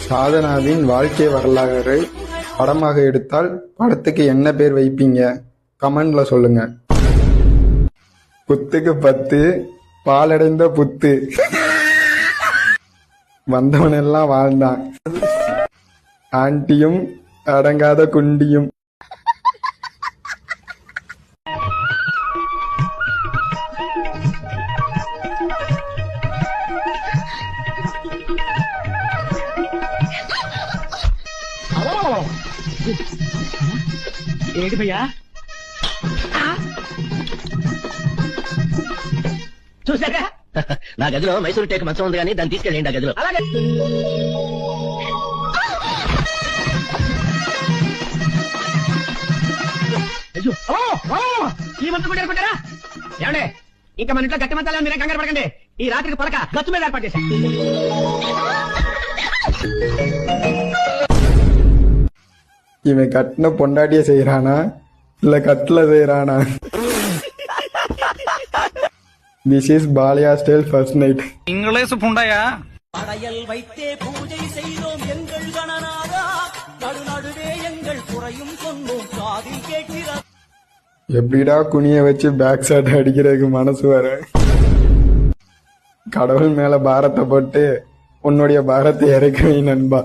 சாதனாவின் வாழ்க்கை வரலாறு படமாக எடுத்தால் படத்துக்கு என்ன பேர் வைப்பீங்க? கமெண்ட்ல சொல்லுங்க. புத்துக்கு 10 பாலடைந்த புத்து, வந்தவனெல்லாம் வாழ்ந்தான், ஆண்டியும் அடங்காத குண்டியும். ఏంటి భయ్యా చూసారా? నా గదిలో మైసూరు టేక్ మంచం ఉంది కానీ దాన్ని తీసుకెళ్ళండి. ఆ గదిలో అలాగే. అయ్యో ఈ మంచం కూడా అనుకుంటారా ఏమండే? ఇంకా మన ఇంట్లో గట్టి మంచాలని మీరేం కంగారు పడకండి. ఈ రాత్రికి పలక గచ్చు మీద ఏర్పాటు చేశా. இவன் கட்டின பொண்டாட்டிய செய்யறானா இல்ல கட்டில செய்யறானா? திஸ் இஸ் பாலியா ஸ்டைல் ஃபர்ஸ்ட் நைட். இங்கிலீஷ் புண்டாயா? படையல் வைத்தே பூஜை செய்தோம் எங்கள் கணநாதா, நடுநடுவே எங்கள் குறையும் சொன்னோம் காதில் கேட்கிறார். எப்படிடா குனிய வச்சு பேக் ஷாட் அடிக்கிறதுக்கு மனசு வர? கடவுள் மேல பாரத்தை போட்டு உன்னுடைய பாரத்தை இறக்க நண்பா.